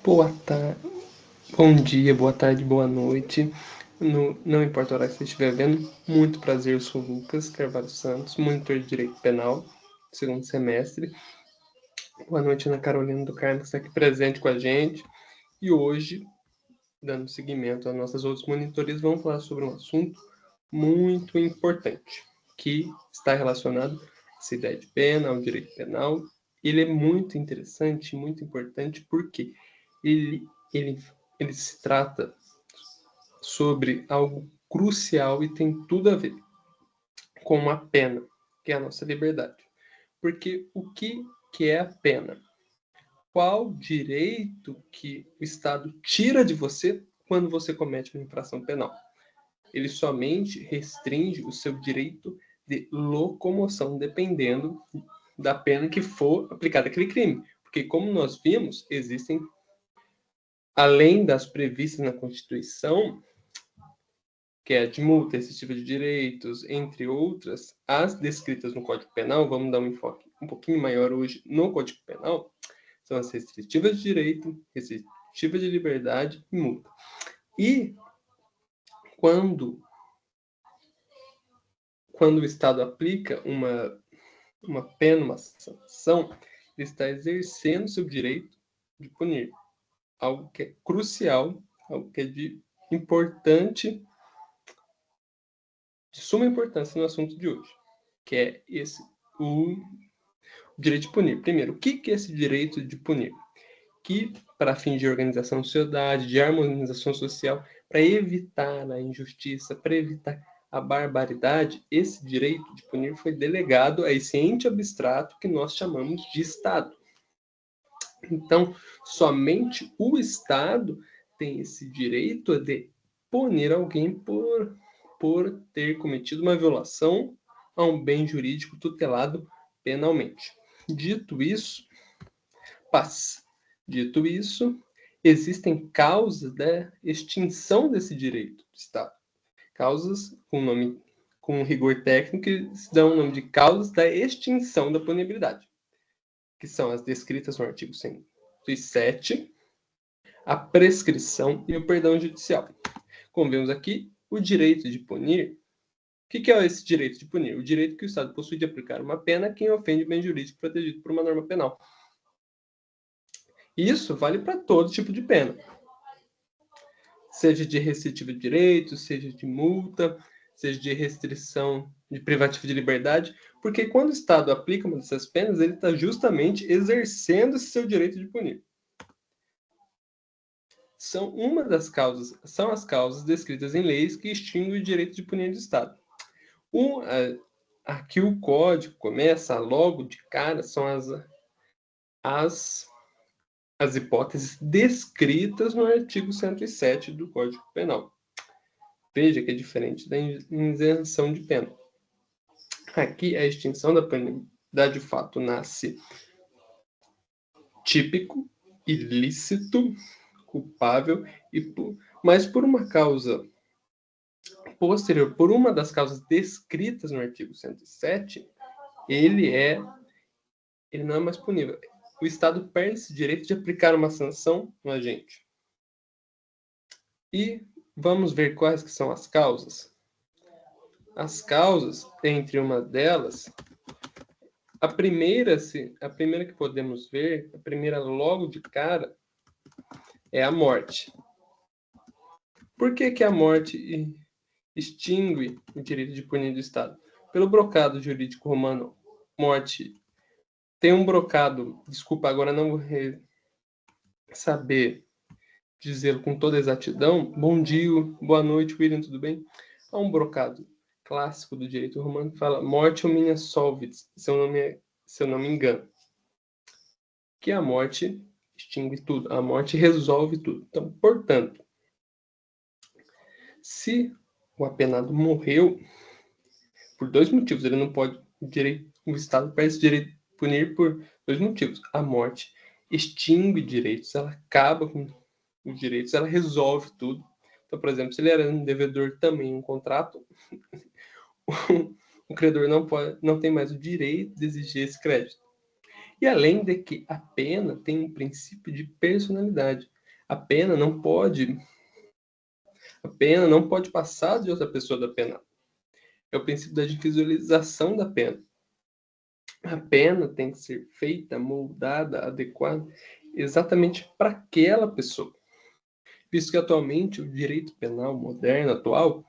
Boa tarde, bom dia, boa tarde, boa noite. Não importa a hora que você estiver vendo, muito prazer, eu sou o Lucas Carvalho Santos, monitor de Direito Penal, segundo semestre. Boa noite, Ana Carolina do Carmo, que está aqui presente com a gente. E hoje, dando seguimento às nossas outras monitorias, vamos falar sobre um assunto muito importante, que está relacionado à essa ideia de pena, ao direito penal. Ele é muito interessante, muito importante, porque ele, ele, ele se trata sobre algo crucial e tem tudo a ver com a pena, que é a nossa liberdade. Porque o que é a pena? Qual direito que o Estado tira de você quando você comete uma infração penal? Ele somente restringe o seu direito de locomoção, dependendo da pena que for aplicada àquele crime. Porque, como nós vimos, existem, além das previstas na Constituição, que é a de multa, restritiva de direitos, entre outras, as descritas no Código Penal, vamos dar um enfoque um pouquinho maior hoje no Código Penal, são as restritivas de direito, restritivas de liberdade e multa. E quando o Estado aplica uma pena, uma sanção, ele está exercendo seu direito de punir. Algo que é crucial, algo que é de suma importância no assunto de hoje, que é o direito de punir. Primeiro, o que é esse direito de punir? Que, para fins de organização da sociedade, de harmonização social, para evitar a injustiça, para evitar a barbaridade, esse direito de punir foi delegado a esse ente abstrato que nós chamamos de Estado. Então, somente o Estado tem esse direito de punir alguém por ter cometido uma violação a um bem jurídico tutelado penalmente. Dito isso, Dito isso, existem causas da extinção desse direito do Estado. Causas com rigor técnico que se dão o nome de causas da extinção da punibilidade, que são as descritas no artigo 107, a prescrição e o perdão judicial. Como vemos aqui, o direito de punir. O que é esse direito de punir? O direito que o Estado possui de aplicar uma pena a quem ofende o bem jurídico protegido por uma norma penal. Isso vale para todo tipo de pena, seja de restritiva de direitos, seja de multa, seja de restrição de privativa de liberdade, porque quando o Estado aplica uma dessas penas, ele está justamente exercendo esse seu direito de punir. São as causas descritas em leis que extinguem o direito de punir do Estado. Aqui o código começa logo de cara, são as hipóteses descritas no artigo 107 do Código Penal. Veja que é diferente da isenção de pena. Aqui, a extinção da penalidade de fato nasce típico, ilícito, culpável, mas por uma causa posterior, por uma das causas descritas no artigo 107, ele não é mais punível. O Estado perde esse direito de aplicar uma sanção no agente. E vamos ver quais que são as causas. As causas, entre uma delas, a primeira que podemos ver, a primeira logo de cara, é a morte. Por que a morte extingue o direito de punir do Estado? Pelo brocado jurídico romano, morte tem um brocado, desculpa, agora não vou saber dizê-lo com toda exatidão. Bom dia, boa noite, William, tudo bem? Há um brocado clássico do direito romano que fala morte omnia solvit, se eu não me engano. Que a morte extingue tudo, a morte resolve tudo. Então, portanto, se o apenado morreu, por dois motivos, ele não pode, o Estado perde o direito de punir por dois motivos. A morte extingue direitos, ela acaba com os direitos, ela resolve tudo. Então, por exemplo, se ele era um devedor também em um contrato, o credor não tem mais o direito de exigir esse crédito. E além de que a pena tem um princípio de personalidade. A pena não pode passar de outra pessoa da pena. É o princípio da individualização da pena. A pena tem que ser feita, moldada, adequada exatamente para aquela pessoa. Visto que atualmente o direito penal moderno, atual,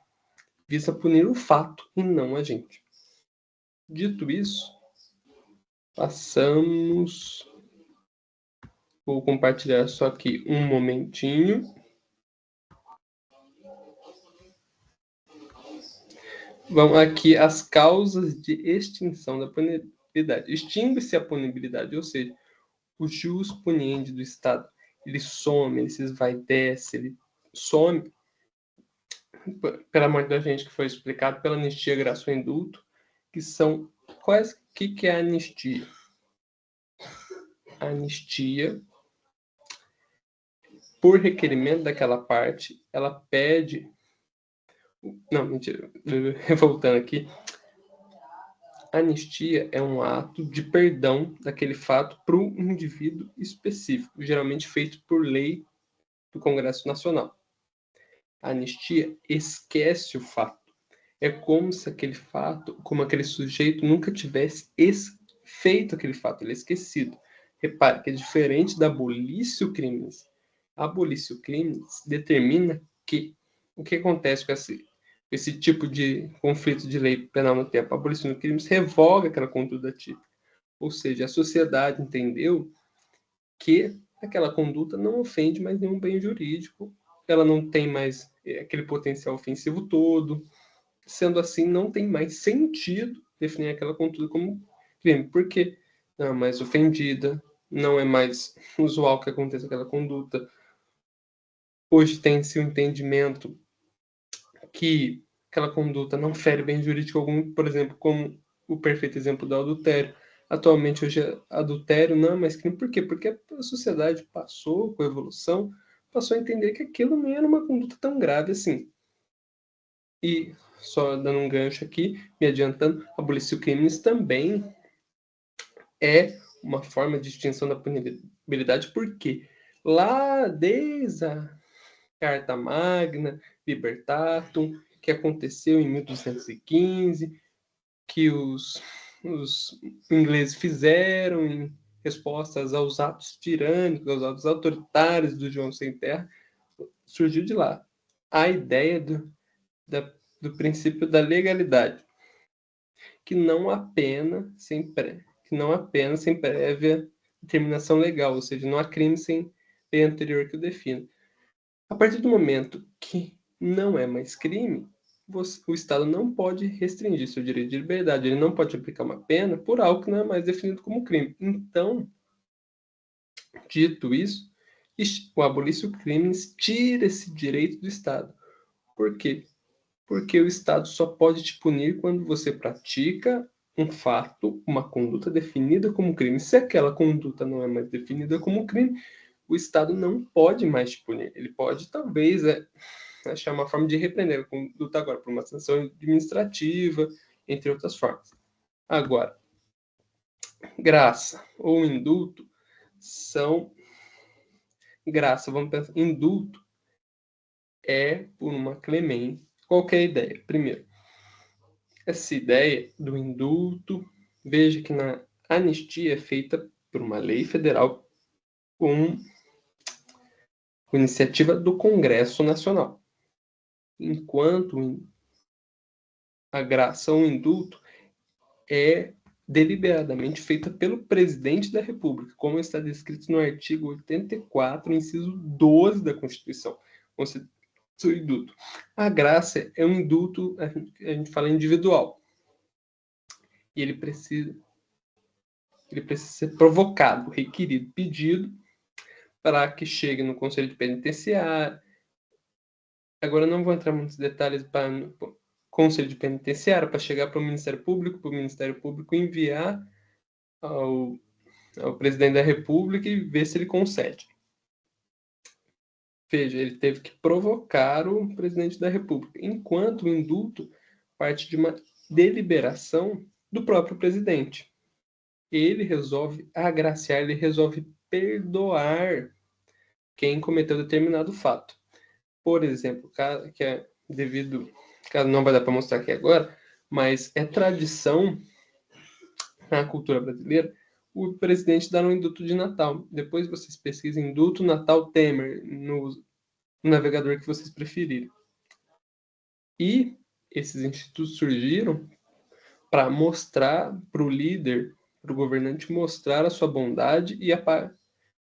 visa punir o fato e não a gente. Dito isso, passamos. Vou compartilhar só aqui um momentinho. Vão aqui as causas de extinção da punibilidade. Extingue-se a punibilidade, ou seja, o jus puniendi do Estado, ele some, ele se esvaidece, ele some pela morte da gente, que foi explicado pela anistia, graça ou indulto, que são quais, que é a anistia? A anistia, por requerimento daquela parte, ela pede. Não, mentira, voltando aqui. A anistia é um ato de perdão daquele fato para um indivíduo específico, geralmente feito por lei do Congresso Nacional. A anistia esquece o fato. É como se aquele fato, como aquele sujeito nunca tivesse feito aquele fato, ele é esquecido. Repare que é diferente da abolício crimes. A abolício crimes determina que o que acontece com esse tipo de conflito de lei penal no tempo. A abolição crimes revoga aquela conduta típica. Ou seja, a sociedade entendeu que aquela conduta não ofende mais nenhum bem jurídico, ela não tem mais aquele potencial ofensivo todo. Sendo assim, não tem mais sentido definir aquela conduta como crime, porque não é mais ofendida, não é mais usual que aconteça aquela conduta. Hoje tem-se o entendimento que aquela conduta não fere bem jurídico algum, por exemplo, como o perfeito exemplo do adultério. Atualmente, hoje, adultério não é mais crime. Por quê? Porque a sociedade passou, com a evolução, passou a entender que aquilo nem era uma conduta tão grave assim. E, só dando um gancho aqui, me adiantando, abolição crimes também é uma forma de extinção da punibilidade, porque lá desde a Carta Magna, Libertatum, que aconteceu em 1215, que os ingleses fizeram em respostas aos atos tirânicos, aos atos autoritários do João Sem Terra, surgiu de lá a ideia do princípio da legalidade, que não há pena sem prévia determinação legal, ou seja, não há crime sem lei anterior que o defina. A partir do momento que não é mais crime, o Estado não pode restringir seu direito de liberdade, ele não pode aplicar uma pena por algo que não é mais definido como crime. Então, dito isso, o abolício crimes tira esse direito do Estado. Por quê? Porque o Estado só pode te punir quando você pratica um fato, uma conduta definida como crime. Se aquela conduta não é mais definida como crime, o Estado não pode mais te punir. Ele pode, talvez, achar uma forma de repreender a conduta agora por uma sanção administrativa, entre outras formas. Agora, graça ou indulto são... Graça, vamos pensar, indulto é por uma clemência. Qual que é a ideia? Primeiro, essa ideia do indulto, veja que na anistia é feita por uma lei federal com iniciativa do Congresso Nacional. Enquanto a graça ou indulto é deliberadamente feita pelo presidente da República, como está descrito no artigo 84, inciso 12 da Constituição. O indulto. A graça é um indulto, a gente fala individual. E ele precisa ser provocado, requerido, pedido para que chegue no Conselho de Penitenciário. Agora não vou entrar em muitos detalhes para o Conselho de Penitenciário, para chegar para o Ministério Público enviar ao presidente da República e ver se ele concede. Veja, ele teve que provocar o presidente da República, enquanto o indulto parte de uma deliberação do próprio presidente. Ele resolve agraciar, ele resolve perdoar quem cometeu determinado fato. Por exemplo, que é devido, caso não vai dar para mostrar aqui agora, mas é tradição na cultura brasileira o presidente dar um indulto de Natal. Depois vocês pesquisem indulto Natal Temer no navegador que vocês preferirem. E esses institutos surgiram para mostrar para o líder, para o governante mostrar a sua bondade e a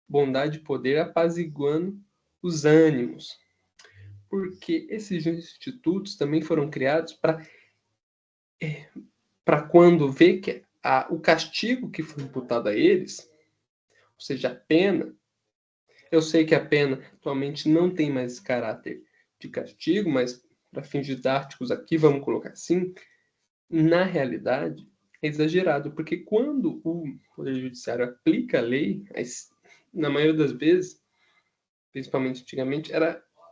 bondade e poder apaziguando os ânimos. Porque esses institutos também foram criados para quando vê que o castigo que foi imputado a eles, ou seja, a pena, eu sei que a pena atualmente não tem mais caráter de castigo, mas para fins didáticos aqui, vamos colocar assim, na realidade é exagerado, porque quando o Poder Judiciário aplica a lei, na maioria das vezes, principalmente antigamente,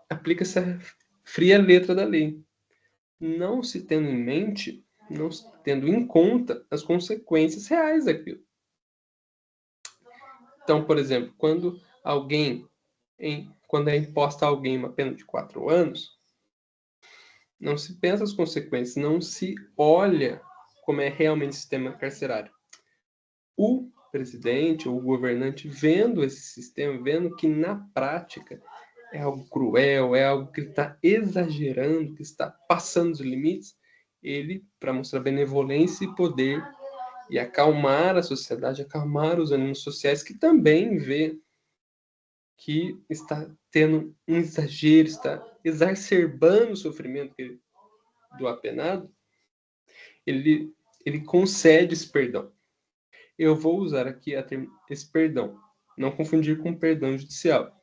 aplica-se a fria letra da lei, não se tendo em mente, não se tendo em conta as consequências reais daquilo. Então, por exemplo, quando é imposta a alguém uma pena de 4 anos, não se pensa as consequências, não se olha como é realmente o sistema carcerário. O presidente ou o governante, vendo esse sistema, vendo que na prática é algo cruel, é algo que está exagerando, que está passando os limites, ele, para mostrar benevolência e poder e acalmar a sociedade, acalmar os ânimos sociais, que também vê que está tendo um exagero, está exacerbando o sofrimento do apenado, ele, ele concede esse perdão. Eu vou usar aqui esse perdão, não confundir com perdão judicial.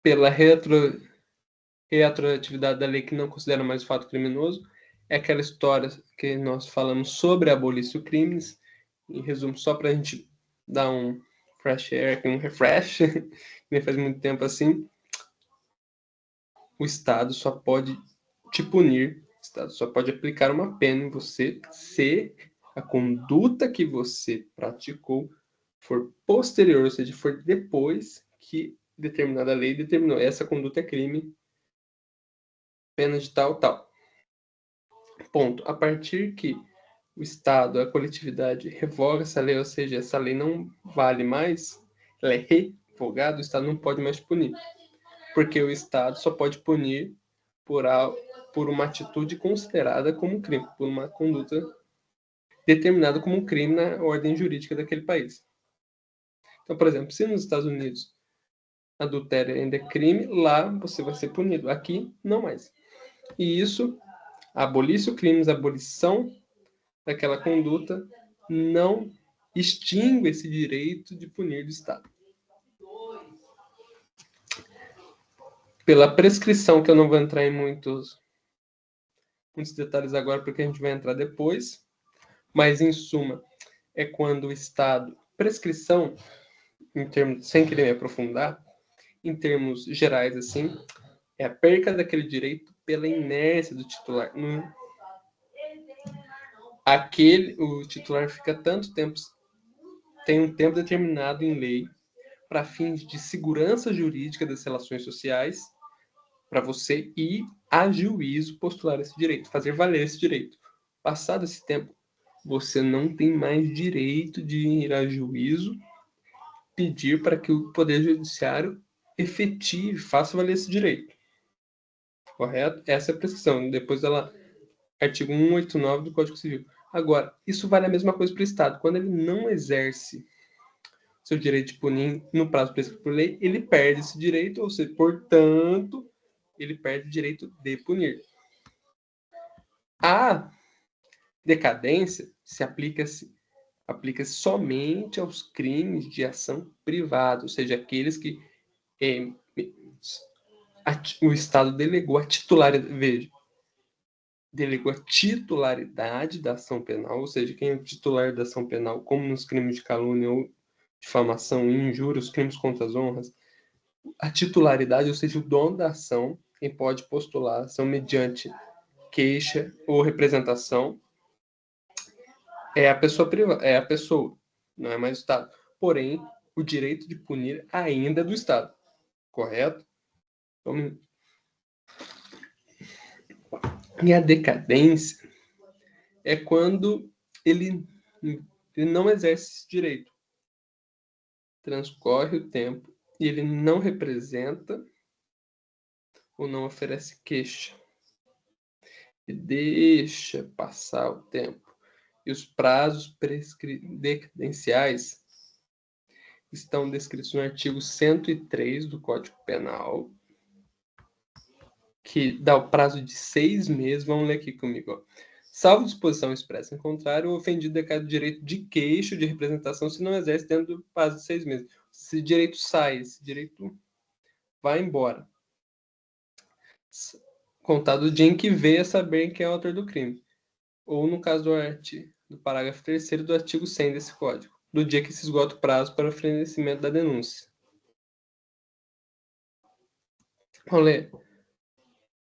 Pela retroatividade da lei que não considera mais o fato criminoso, é aquela história que nós falamos sobre abolício crimes. Em resumo, só para a gente dar um fresh air, um refresh, nem faz muito tempo assim, o Estado só pode te punir, o Estado só pode aplicar uma pena em você se a conduta que você praticou for posterior, ou seja, for depois que determinada lei determinou essa conduta é crime, pena de tal, tal. Ponto. A partir que o Estado, a coletividade revoga essa lei, ou seja, essa lei não vale mais, ela é revogada, o Estado não pode mais punir. Porque o Estado só pode punir por uma atitude considerada como crime, por uma conduta determinada como crime na ordem jurídica daquele país. Então, por exemplo, se nos Estados Unidos adultério ainda é crime, lá você vai ser punido. Aqui, não mais. E isso, abolício crimes, abolição daquela conduta, não extingue esse direito de punir do Estado. Pela prescrição, que eu não vou entrar em muitos detalhes agora, porque a gente vai entrar depois, mas em suma, é quando o Estado, prescrição, em termos, sem querer me aprofundar, em termos gerais, assim, é a perca daquele direito pela inércia do titular. O titular fica tanto tempo, tem um tempo determinado em lei para fins de segurança jurídica das relações sociais, para você ir a juízo postular esse direito, fazer valer esse direito. Passado esse tempo, você não tem mais direito de ir a juízo pedir para que o Poder Judiciário efetive, faça valer esse direito. Correto? Essa é a prescrição. Depois ela, artigo 189 do Código Civil. Agora, isso vale a mesma coisa para o Estado. Quando ele não exerce seu direito de punir no prazo prescrito por lei, ele perde esse direito, ou seja, portanto, ele perde o direito de punir. A decadência se aplica somente aos crimes de ação privada, ou seja, aqueles que o Estado delegou a titularidade, veja, delegou a titularidade da ação penal, ou seja, quem é o titular da ação penal, como nos crimes de calúnia ou difamação e injúria, os crimes contra as honras, a titularidade, ou seja, o dono da ação, quem pode postular a ação mediante queixa ou representação, é a pessoa privada, é a pessoa, não é mais o Estado. Porém, o direito de punir ainda é do Estado. Correto? Então, e a decadência é quando ele não exerce esse direito. Transcorre o tempo e ele não representa ou não oferece queixa. E deixa passar o tempo. E os prazos decadenciais estão descritos no artigo 103 do Código Penal, que dá o prazo de 6 meses. Vamos ler aqui comigo. Ó. Salvo disposição expressa em contrário, o ofendido decai do direito de queixa de representação se não exerce dentro do prazo de 6 meses. Esse direito sai, esse direito vai embora. Contado o dia em que veio a saber quem é o autor do crime. Ou no caso do parágrafo 3º do artigo 100 desse Código, do dia que se esgota o prazo para o oferecimento da denúncia. Vamos ler.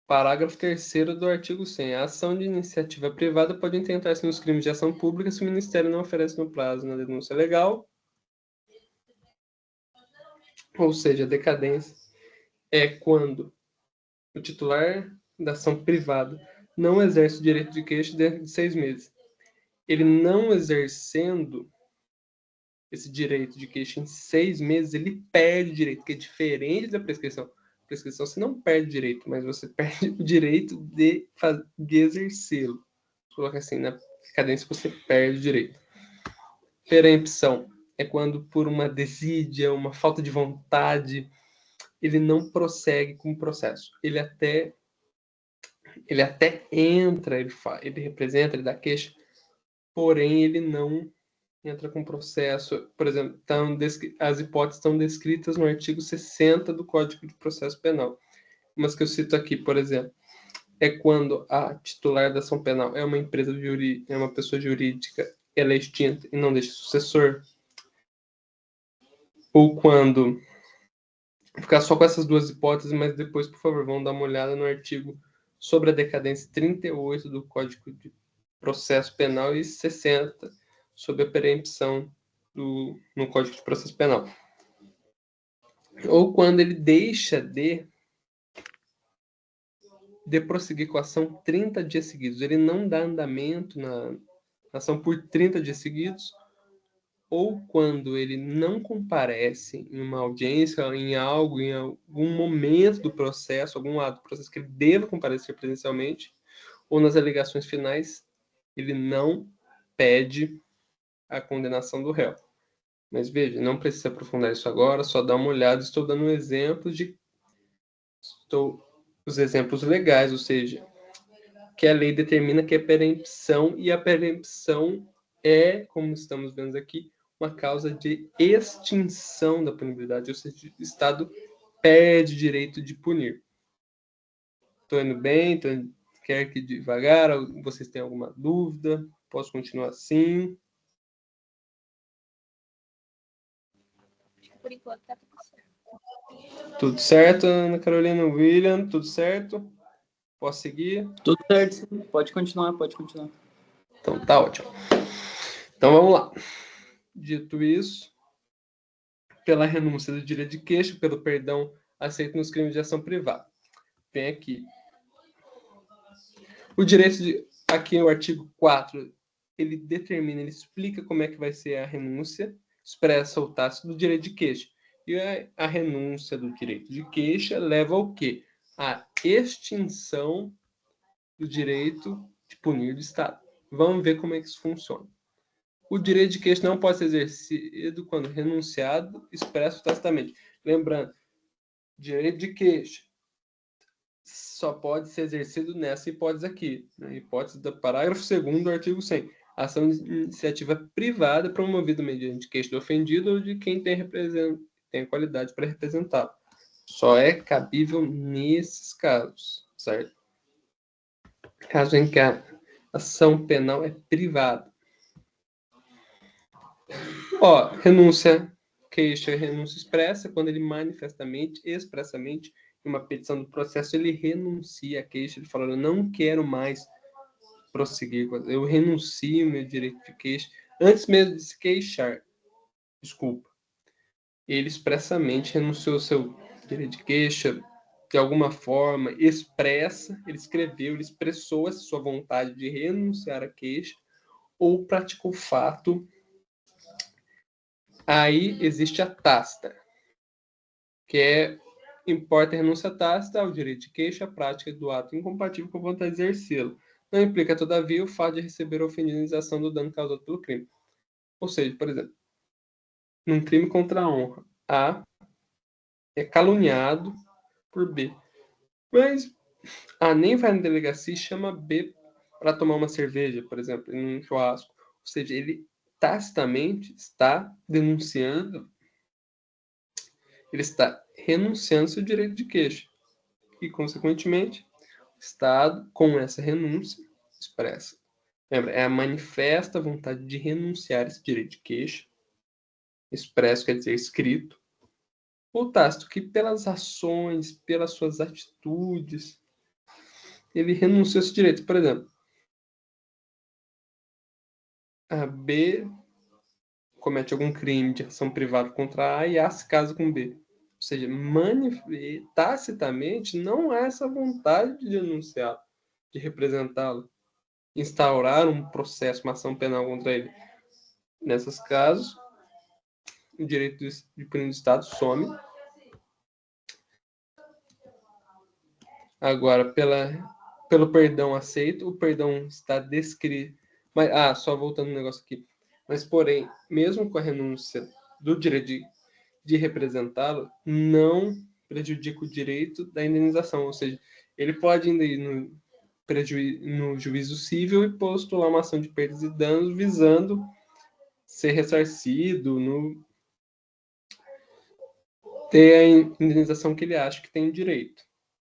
Parágrafo 3º do artigo 100. A ação de iniciativa privada pode intentar-se nos crimes de ação pública se o Ministério não oferece no prazo na denúncia legal. Ou seja, a decadência é quando o titular da ação privada não exerce o direito de queixa dentro de 6 meses. Ele não exercendo esse direito de queixa em 6 meses, ele perde o direito, que é diferente da prescrição. Prescrição você não perde o direito, mas você perde o direito de exercê-lo. Coloca assim, na decadência você perde o direito. Perempção é quando por uma desídia, uma falta de vontade, ele não prossegue com o processo. Ele até entra, ele representa, ele dá queixa, porém ele não entra com processo. Por exemplo, as hipóteses estão descritas no artigo 60 do Código de Processo Penal. Mas que eu cito aqui, por exemplo, é quando a titular da ação penal é uma empresa jurídica, é uma pessoa jurídica, ela é extinta e não deixa sucessor. Ou quando ficar só com essas duas hipóteses, mas depois, por favor, vão dar uma olhada no artigo sobre a decadência 38 do Código de Processo Penal e 60 sobre a perempção no Código de Processo Penal. Ou quando ele deixa de prosseguir com a ação 30 dias seguidos. Ele não dá andamento na ação por 30 dias seguidos, ou quando ele não comparece em uma audiência, em algum momento do processo, algum ato do processo que ele deva comparecer presencialmente, ou nas alegações finais, ele não pede a condenação do réu. Mas veja, não precisa aprofundar isso agora, só dá uma olhada. Estou dando exemplos os exemplos legais, ou seja, que a lei determina que é perempção, e a perempção é, como estamos vendo aqui, uma causa de extinção da punibilidade, ou seja, o Estado perde o direito de punir. Estou indo bem? Quer que devagar? Vocês têm alguma dúvida? Posso continuar assim? Por enquanto tá tudo certo. Tudo certo, Ana Carolina, William? Tudo certo? Posso seguir? Tudo certo, pode continuar, pode continuar. Então tá ótimo. Então vamos lá. Dito isso, pela renúncia do direito de queixa, pelo perdão aceito nos crimes de ação privada. Tem aqui. O direito de... Aqui o artigo 4, ele determina, ele explica como é que vai ser a renúncia, expressa ou tácito do direito de queixa. E a renúncia do direito de queixa leva ao quê? A extinção do direito de punir do Estado. Vamos ver como é que isso funciona. O direito de queixa não pode ser exercido quando renunciado, expresso tacitamente. Lembrando, direito de queixa só pode ser exercido nessa hipótese aqui, na hipótese do parágrafo 2º do artigo 100. Ação de iniciativa privada promovida mediante queixa do ofendido ou de quem tem qualidade para representá-lo. Só é cabível nesses casos, certo? Caso em que a ação penal é privada. Ó, renúncia, queixa e renúncia expressa, quando ele manifestamente, expressamente, em uma petição do processo, ele renuncia à queixa, ele fala, eu não quero mais prosseguir, eu renuncio ao meu direito de queixa, antes mesmo de se queixar, desculpa. ele expressamente renunciou ao seu direito de queixa, de alguma forma, expressa, ele escreveu, ele expressou essa sua vontade de renunciar à queixa, ou praticou fato, aí existe a tácita, que importa a renúncia tácita ao direito de queixa, a prática do ato incompatível com a vontade de exercê-lo. Não implica, todavia, o fato de receber ou ofender a indenização do dano causado pelo crime. Ou seja, por exemplo, num crime contra a honra, A é caluniado por B. Mas A nem vai na delegacia e chama B para tomar uma cerveja, por exemplo, em um churrasco. Ou seja, ele tacitamente está denunciando, ele está renunciando ao seu direito de queixa. E, consequentemente, o Estado, com essa renúncia, expressa. Lembra, é a manifesta vontade de renunciar a esse direito de queixa. Expresso quer dizer escrito. Ou tácito, que pelas ações, pelas suas atitudes, ele renuncia a esse direito. Por exemplo, a B comete algum crime de ação privada contra A e A se casa com B. Ou seja, tacitamente não há essa vontade de denunciá-lo, de representá-lo, instaurar um processo, uma ação penal contra ele. Nesses casos, o direito de punir do Estado some. Agora, pelo perdão aceito, o perdão está descrito. Mas, só voltando no negócio aqui. Mas, porém, mesmo com a renúncia do direito de representá-lo, não prejudica o direito da indenização. Ou seja, ele pode ainda ir no juízo civil e postular uma ação de perdas e danos visando ser ressarcido, ter a indenização que ele acha que tem direito.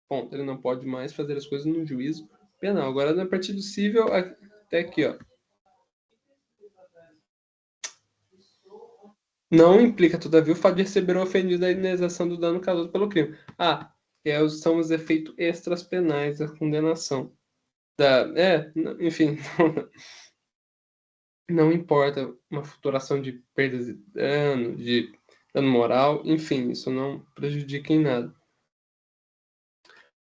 Ponto. Ele não pode mais fazer as coisas no juízo penal. Agora, na parte do civil, até aqui, ó. Não implica, todavia, o fato de receber o ofendido a indenização do dano causado pelo crime. São os efeitos extras penais da condenação. Enfim, não importa uma futuração de perdas de dano moral, enfim, isso não prejudica em nada.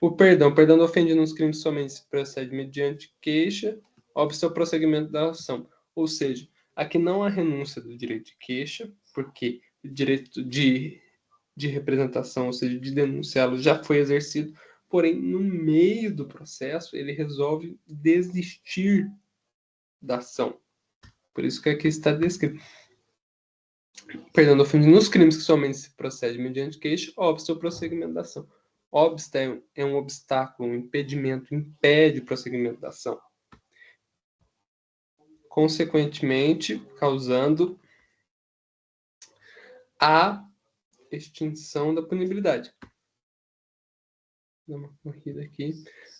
O perdão do ofendido nos crimes somente se procede mediante queixa, obsta o prosseguimento da ação. Ou seja, aqui não há renúncia do direito de queixa, porque o direito de representação, ou seja, de denunciá-lo, já foi exercido, porém, no meio do processo, ele resolve desistir da ação. Por isso que aqui está descrito. Perdão do ofendido nos crimes que somente se procede mediante queixa, obsta o prosseguimento da ação. Obsta é um obstáculo, um impedimento, impede o prosseguimento da ação. Consequentemente, causando a extinção da punibilidade. Vou dar uma corrida aqui.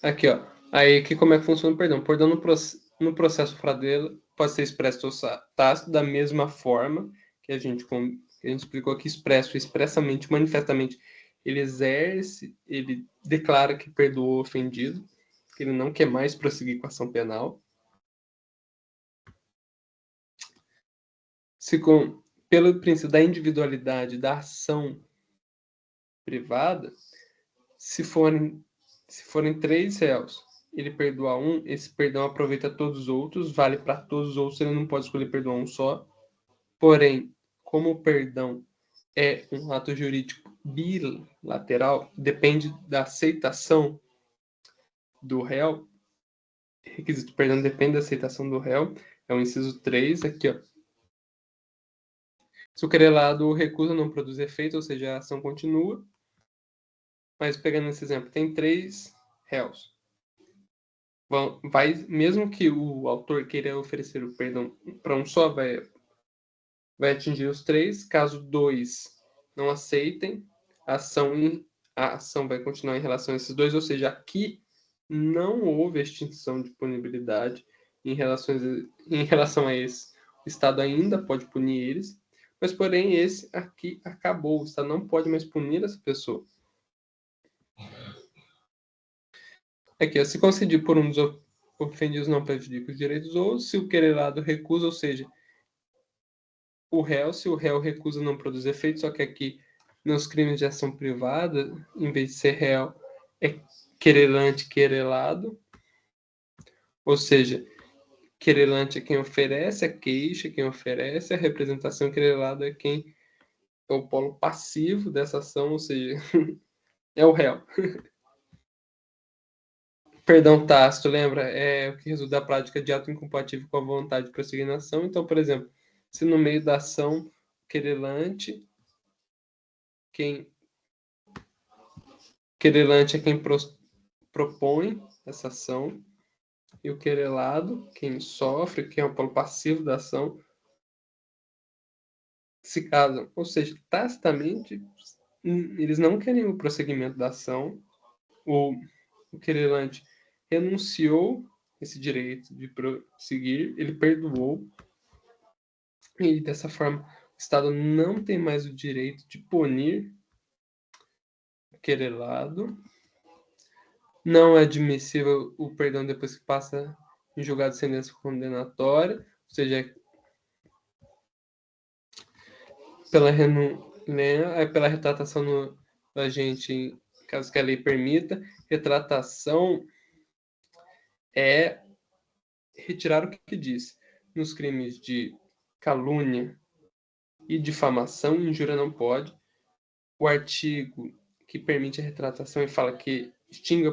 Aqui, ó. Aí, aqui como é que funciona o perdão? O perdão no processo fraudelo pode ser expresso ou tácito da mesma forma que a gente explicou aqui, expressamente, manifestamente. Ele declara que perdoou o ofendido, que ele não quer mais prosseguir com a ação penal. Pelo princípio da individualidade da ação privada, se forem 3 réus, ele perdoa um, esse perdão aproveita todos os outros, vale para todos os outros, ele não pode escolher perdoar um só. Porém, como o perdão é um ato jurídico bilateral, depende da aceitação do réu, requisito perdão depende da aceitação do réu, é o inciso 3, aqui, ó. Se o querelado recusa, não produz efeito, ou seja, a ação continua. Mas pegando esse exemplo, tem 3 réus. Mesmo que o autor queira oferecer o perdão para um só, vai atingir os 3. Caso 2 não aceitem, a ação vai continuar em relação a esses 2, ou seja, aqui não houve extinção de punibilidade em relação a esse. O Estado ainda pode punir eles, mas porém esse aqui acabou. O Estado não pode mais punir essa pessoa. Aqui, ó, se concedido por um dos ofendidos não prejudica os direitos, ou se o querelado recusa, ou seja, o réu, se o réu recusa não produz efeito, só que aqui nos crimes de ação privada, em vez de ser réu, é querelante, querelado, ou seja, querelante é quem oferece a queixa, quem oferece a representação, querelado é quem é o polo passivo dessa ação, ou seja, é o réu. Perdão tácito, lembra? É o que resulta da prática de ato incompatível com a vontade de prosseguir na ação. Então, por exemplo, se no meio da ação, querelante é quem propõe essa ação, e o querelado, quem sofre, quem é o polo passivo da ação, se casam. Ou seja, tacitamente, eles não querem o prosseguimento da ação. O querelante renunciou esse direito de prosseguir, ele perdoou, e dessa forma o Estado não tem mais o direito de punir o querelado. Não é admissível o perdão depois que passa em julgado de sentença condenatória, ou seja, pela retratação do agente, caso que a lei permita. Retratação é retirar o que diz. Nos crimes de calúnia e difamação, injúria não pode. O artigo que permite a retratação e fala que extingue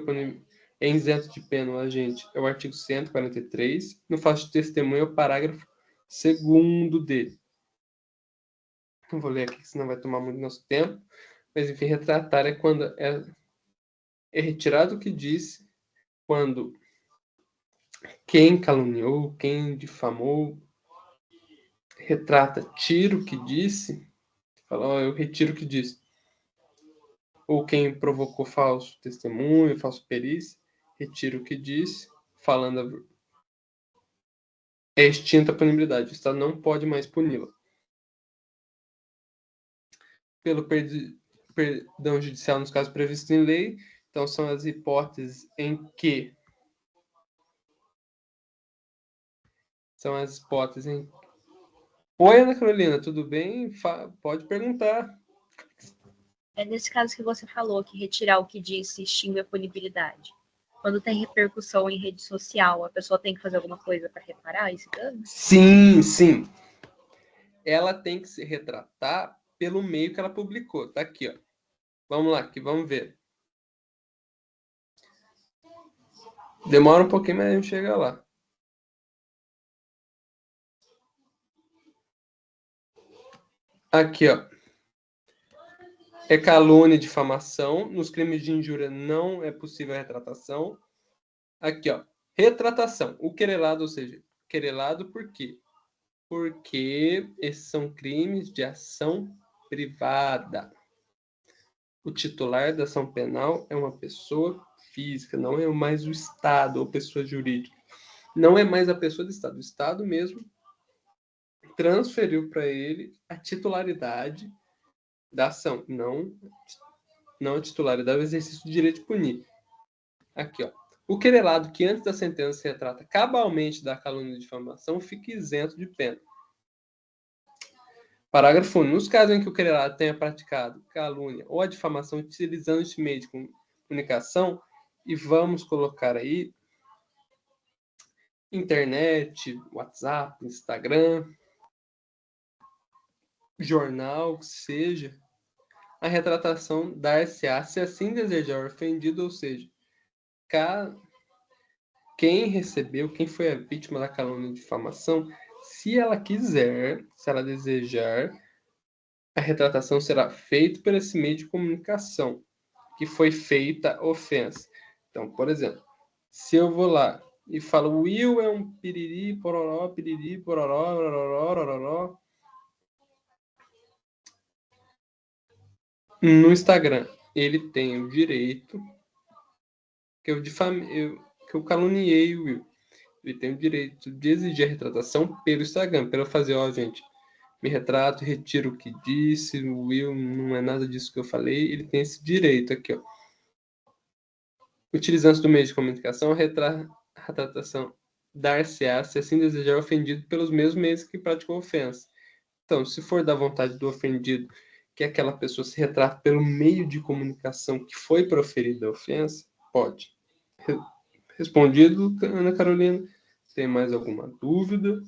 é isento de pena o agente é o artigo 143. No falso de testemunho é o parágrafo 2º dele. Não vou ler aqui, senão vai tomar muito nosso tempo. Mas, enfim, retratar é quando é retirado o que disse, quando quem caluniou, quem difamou, retrata, tira o que disse, fala, oh, eu retiro o que disse. Ou quem provocou falso testemunho, falso perícia, retira o que disse, falando é extinta a punibilidade. O Estado não pode mais puni-la. Pelo perdão judicial nos casos previstos em lei, então são as hipóteses em que Oi, Ana Carolina, tudo bem? Pode perguntar. É nesse caso que você falou, que retirar o que disse extingue a punibilidade. Quando tem repercussão em rede social, a pessoa tem que fazer alguma coisa para reparar esse dano? Sim, sim. Ela tem que se retratar pelo meio que ela publicou. Tá aqui, ó. Vamos lá, que vamos ver. Demora um pouquinho, mas a gente chega lá. Aqui, ó. É calúnia e difamação. Nos crimes de injúria não é possível a retratação. Aqui, ó. Retratação. O querelado, ou seja, querelado por quê? Porque esses são crimes de ação privada. O titular da ação penal é uma pessoa física, não é mais o Estado ou pessoa jurídica. Não é mais a pessoa do Estado. O Estado mesmo transferiu para ele a titularidade da ação, não a titularidade do exercício do direito de punir. Aqui, ó. O querelado que antes da sentença se retrata cabalmente da calúnia e difamação fica isento de pena. Parágrafo 1. Nos casos em que o querelado tenha praticado calúnia ou a difamação utilizando este meio de comunicação, e vamos colocar aí internet, WhatsApp, Instagram, jornal, que seja, a retratação dar-se-á se assim desejar o ofendido, ou seja, quem recebeu, quem foi a vítima da calúnia e difamação, se ela quiser, se ela desejar, a retratação será feita por esse meio de comunicação que foi feita a ofensa. Então, por exemplo, se eu vou lá e falo Will é um piriri, pororó, rororó, rororó, no Instagram, ele tem o direito que eu caluniei o Will. Ele tem o direito de exigir a retratação pelo Instagram, pelo fazer, ó, gente, me retrato, retiro o que disse, o Will não é nada disso que eu falei, ele tem esse direito aqui, ó. Utilizando do meio de comunicação, a retratação dar-se-á, se assim desejar, ofendido pelos mesmos meios que praticou a ofensa. Então, se for da vontade do ofendido que aquela pessoa se retrate pelo meio de comunicação que foi proferida a ofensa, pode. Respondido, Ana Carolina. Tem mais alguma dúvida?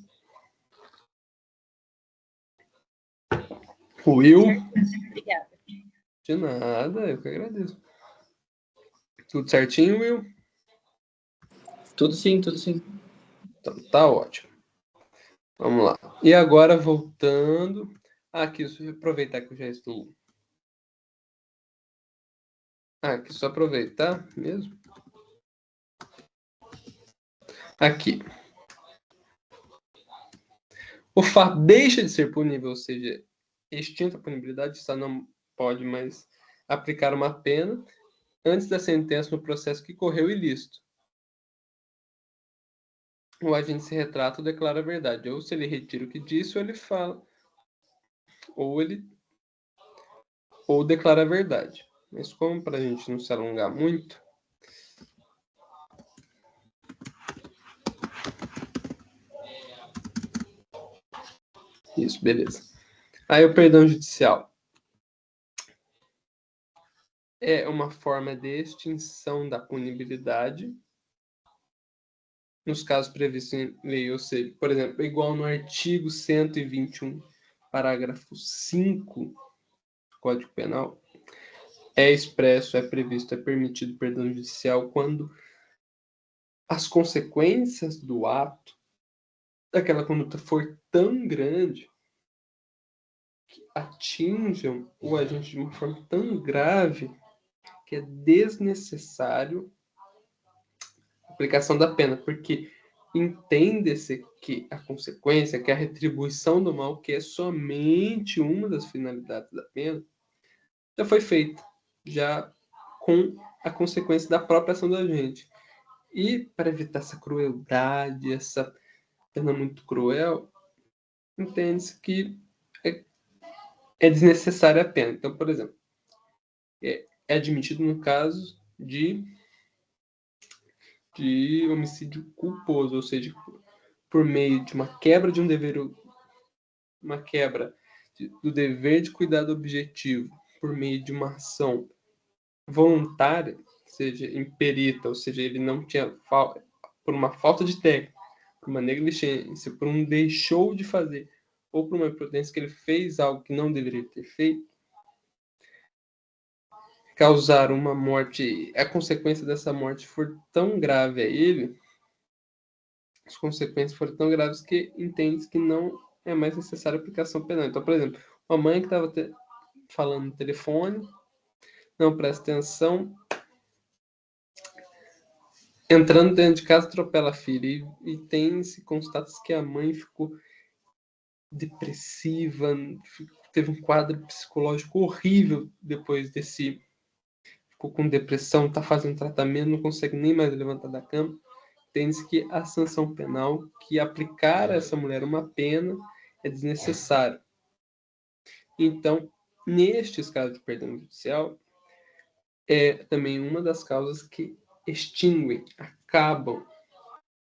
Will? Obrigada. De nada, eu que agradeço. Tudo certinho, Will? Tudo sim, tudo sim. Então, tá ótimo. Vamos lá. E agora, voltando. Aqui, deixa eu aproveitar que eu já estou. Aqui, só aproveitar mesmo. Aqui. O fato deixa de ser punível, ou seja, extinta a punibilidade, o Estado não pode mais aplicar uma pena antes da sentença no processo que correu ilícito. O agente se retrata ou declara a verdade. Ou se ele retira o que disse, ou ele fala. Ou declara a verdade. Mas como para a gente não se alongar muito, isso, beleza. Aí o perdão judicial é uma forma de extinção da punibilidade nos casos previstos em lei, ou seja, por exemplo, igual no artigo 121, parágrafo 5 do Código Penal, é expresso, é previsto, é permitido perdão judicial quando as consequências do ato, daquela conduta for tão grande que atinjam o agente de uma forma tão grave que é desnecessário a aplicação da pena, porque entende-se que a consequência, que a retribuição do mal, que é somente uma das finalidades da pena, já foi feita, já com a consequência da própria ação da gente. E para evitar essa crueldade, essa pena muito cruel, entende-se que é desnecessária a pena. Então, por exemplo, é admitido no caso de homicídio culposo, ou seja, por meio de uma quebra de um dever, uma quebra do dever de cuidado objetivo, por meio de uma ação voluntária, seja imperita, ou seja, ele não tinha por uma falta de técnica, por uma negligência, por um deixou de fazer, ou por uma imprudência que ele fez algo que não deveria ter feito, causar uma morte, a consequência dessa morte for tão grave a ele, as consequências foram tão graves que entende que não é mais necessária a aplicação penal. Então, por exemplo, uma mãe que estava falando no telefone, não presta atenção, entrando dentro de casa, atropela a filha. E tem-se constatos que a mãe ficou depressiva, teve um quadro psicológico horrível depois desse. Ficou com depressão, está fazendo tratamento, não consegue nem mais levantar da cama. Tem-se que a sanção penal, que aplicar a essa mulher uma pena, é desnecessário. Então, nestes casos de perdão judicial, é também uma das causas que extinguem, acabam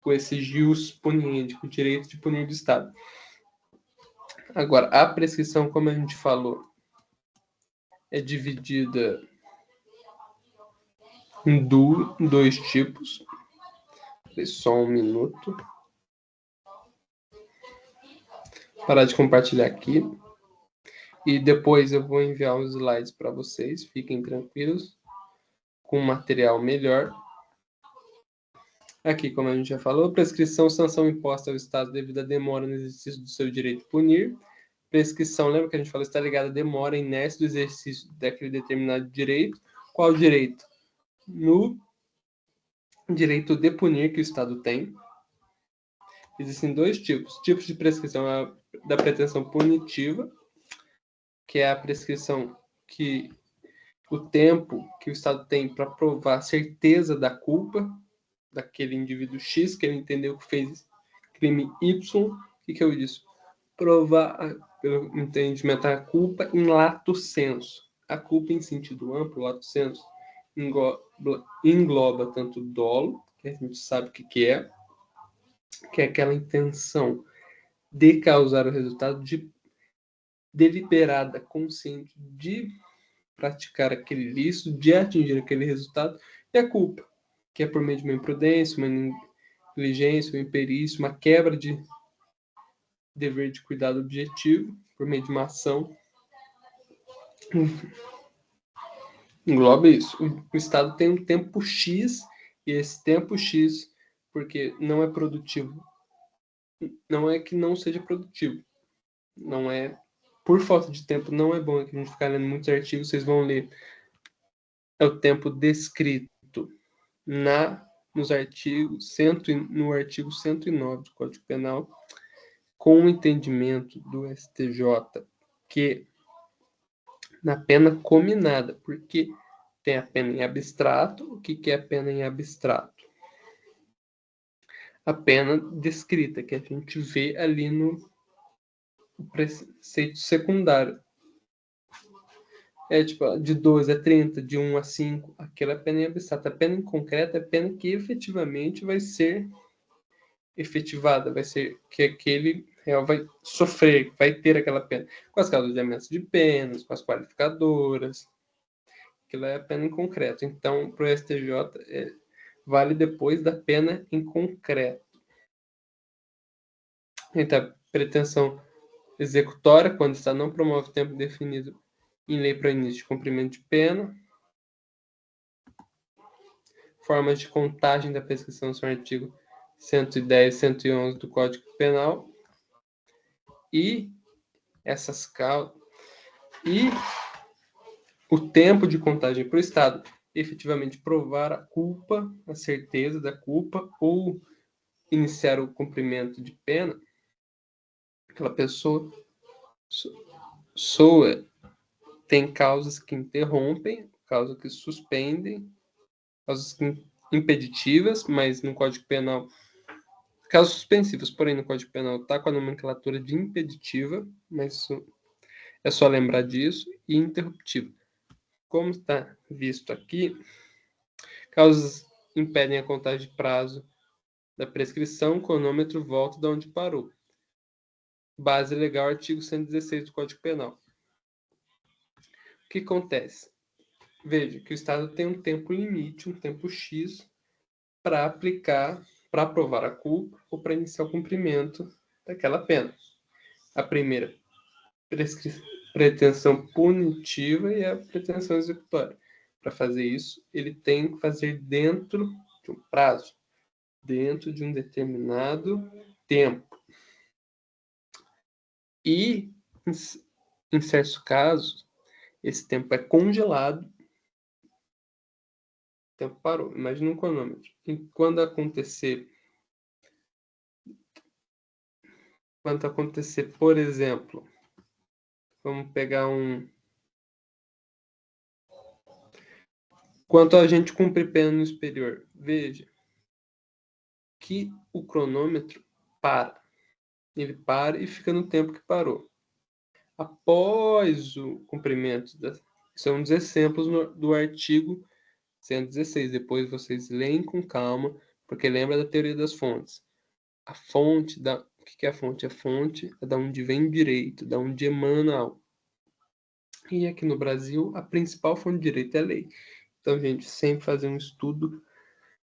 com esse jus puniendi, com o direito de punir do Estado. Agora, a prescrição, como a gente falou, é dividida em dois tipos. Só um minuto. Parar de compartilhar aqui. E depois eu vou enviar os slides para vocês. Fiquem tranquilos. Com material melhor. Aqui, como a gente já falou, prescrição, sanção imposta ao Estado devido à demora no exercício do seu direito de punir. Prescrição, lembra que a gente falou, está ligada à demora, à inércia do exercício daquele determinado direito. Qual direito? No direito de punir que o Estado tem. Existem dois tipos. Tipos de prescrição da pretensão punitiva, que é a prescrição que o tempo que o Estado tem para provar a certeza da culpa daquele indivíduo X, que ele entendeu que fez crime Y. O que eu disse? Provar, pelo entendimento, a culpa em lato sensu. A culpa em sentido amplo, lato sensu, engloba tanto dolo, que a gente sabe o que é aquela intenção de causar o resultado, de deliberada, consciente de praticar aquele ilícito, de atingir aquele resultado, e a culpa, que é por meio de uma imprudência, uma negligência, uma imperícia, uma quebra de dever de cuidado objetivo, por meio de uma ação. Engloba isso. O Estado tem um tempo X, e esse tempo X, porque não é produtivo, não é que não seja produtivo, não é, por falta de tempo, não é bom que a gente ficar lendo muitos artigos, vocês vão ler, é o tempo descrito nos artigos, no artigo 109 do Código Penal, com o entendimento do STJ, que na pena cominada, porque tem a pena em abstrato. O que é a pena em abstrato? A pena descrita, que a gente vê ali no preceito secundário. É tipo, de 12 a 30, de 1 a 5, aquela é pena em abstrato. A pena em concreto é a pena que efetivamente vai ser efetivada, vai ser que aquele réu vai sofrer, vai ter aquela pena. Com as causas de ameaça de penas, com as qualificadoras. Aquilo é a pena em concreto. Então, para o STJ, vale depois da pena em concreto. Então, pretensão executória, quando o Estado não promove tempo definido em lei para início de cumprimento de pena. Formas de contagem da prescrição são o artigo 110 e 111 do Código Penal. E essas causas. E o tempo de contagem para o Estado efetivamente provar a culpa, a certeza da culpa, ou iniciar o cumprimento de pena, aquela pessoa tem causas que interrompem, causas que suspendem, causas impeditivas, mas no Código Penal, causas suspensivas, porém no Código Penal está com a nomenclatura de impeditiva, mas é só lembrar disso, e interruptiva. Como está visto aqui, causas impedem a contagem de prazo da prescrição, o cronômetro volta de onde parou. Base legal, artigo 116 do Código Penal. O que acontece? Veja que o Estado tem um tempo limite, um tempo X, para aplicar, para aprovar a culpa ou para iniciar o cumprimento daquela pena. A primeira, pretensão punitiva, e a pretensão executória. Para fazer isso, ele tem que fazer dentro de um prazo, dentro de um determinado tempo. E, em certos casos, esse tempo é congelado, o tempo parou. Imagina um cronômetro. E quando acontecer, por exemplo, vamos pegar quanto a gente cumprir pena no superior, veja que o cronômetro para. Ele para e fica no tempo que parou. Após o cumprimento, são os exemplos do artigo 116. Depois vocês leem com calma, porque lembra da teoria das fontes. A fonte, o que é a fonte? A fonte é da onde vem direito, da onde emana algo. E aqui no Brasil, a principal fonte de direito é a lei. Então, gente, sempre fazer um estudo.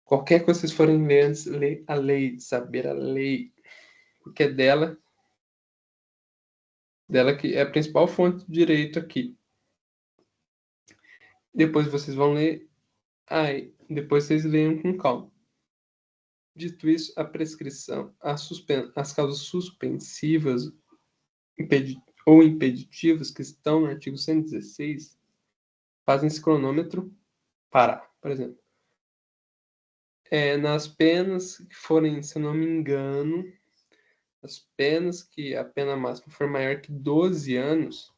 Qualquer que vocês forem ler, antes, ler a lei, saber a lei. Porque é dela que é a principal fonte de direito aqui. Depois vocês vão ler. Depois vocês leiam com calma. Dito isso, a prescrição, as causas suspensivas ou impeditivas que estão no artigo 116 fazem esse cronômetro parar. Por exemplo, nas penas que forem, se eu não me engano, as penas que a pena máxima for maior que 12 anos, o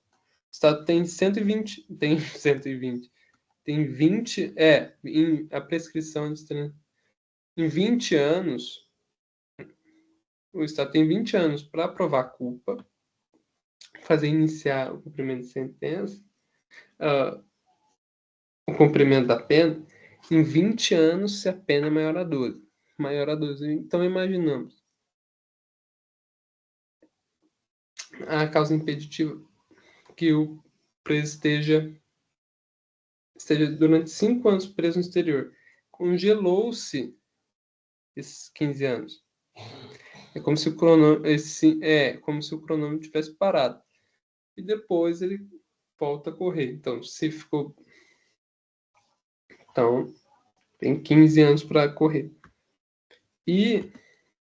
Estado tem 120, tem 20, a prescrição em 20 anos, o Estado tem 20 anos para provar a culpa, fazer iniciar o cumprimento de sentença, o cumprimento da pena, em 20 anos se a pena é maior a 12. Maior a 12. Então, imaginamos a causa impeditiva que o preso esteja durante 5 anos preso no exterior. Congelou-se esses 15 anos. É como se o cronômetro tivesse parado. E depois ele volta a correr. Então, tem 15 anos para correr. E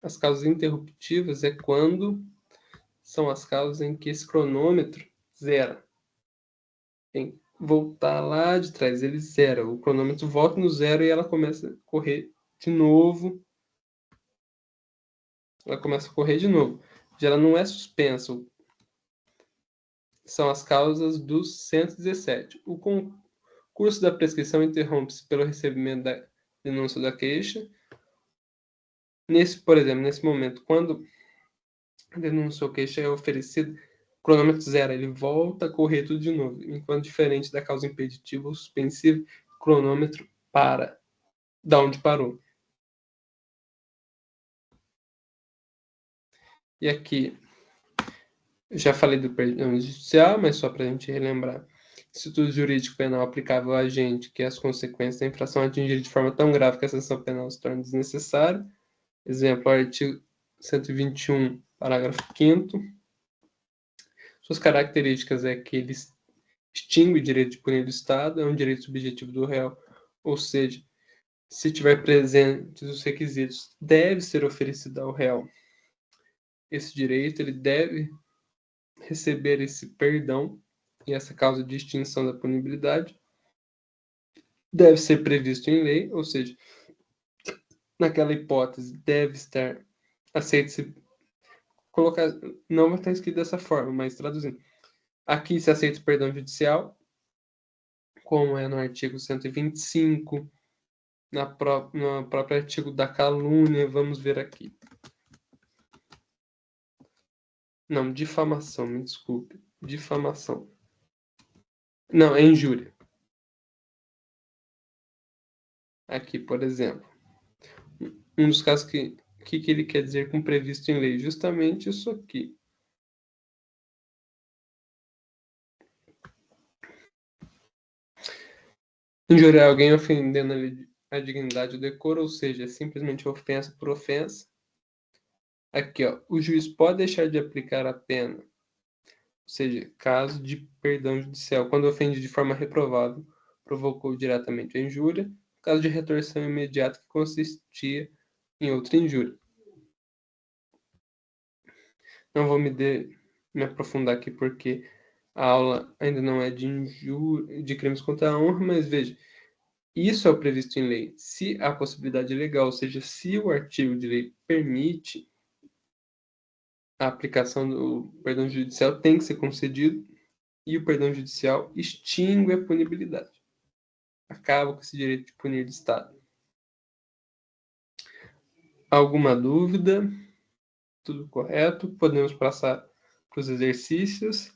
as causas interruptivas é quando são as causas em que esse cronômetro zera. Tem que voltar lá de trás, ele zera. O cronômetro volta no zero e ela começa a correr de novo. Já ela não é suspensa. São as causas do 117. O concurso da prescrição interrompe-se pelo recebimento da denúncia da queixa. Por exemplo, nesse momento, quando a denúncia ou queixa é oferecida, o cronômetro zero, ele volta a correr tudo de novo. Enquanto diferente da causa impeditiva ou suspensiva, o cronômetro para da onde parou. E aqui, já falei do perdão judicial, mas só para a gente relembrar. Instituto jurídico penal aplicável a agente que as consequências da infração atingirem de forma tão grave que a sanção penal se torne desnecessária. Exemplo, artigo 121, parágrafo 5º. Suas características é que ele extingue o direito de punir do Estado, é um direito subjetivo do réu, ou seja, se tiver presentes os requisitos, deve ser oferecido ao réu esse direito, ele deve receber esse perdão e essa causa de extinção da punibilidade deve ser previsto em lei, ou seja, naquela hipótese deve estar aceito se colocar, não vai estar escrito dessa forma, mas traduzindo. Aqui se aceita o perdão judicial, como é no artigo 125, no próprio artigo da calúnia, vamos ver aqui. Não, difamação, me desculpe. Difamação. Não, é injúria. Aqui, por exemplo. Um dos casos que ele quer dizer com previsto em lei? Justamente isso aqui. Injuriar alguém ofendendo a dignidade ou decoro, ou seja, é simplesmente ofensa por ofensa. Aqui, ó, o juiz pode deixar de aplicar a pena, ou seja, caso de perdão judicial, quando ofende de forma reprovável, provocou diretamente a injúria, caso de retorção imediata que consistia em outra injúria. Não vou me aprofundar aqui porque a aula ainda não é de crimes contra a honra, mas veja, isso é o previsto em lei. Se a possibilidade legal, ou seja, se o artigo de lei permite a aplicação do perdão judicial, tem que ser concedido e o perdão judicial extingue a punibilidade. Acaba com esse direito de punir do Estado. Alguma dúvida? Tudo correto? Podemos passar para os exercícios?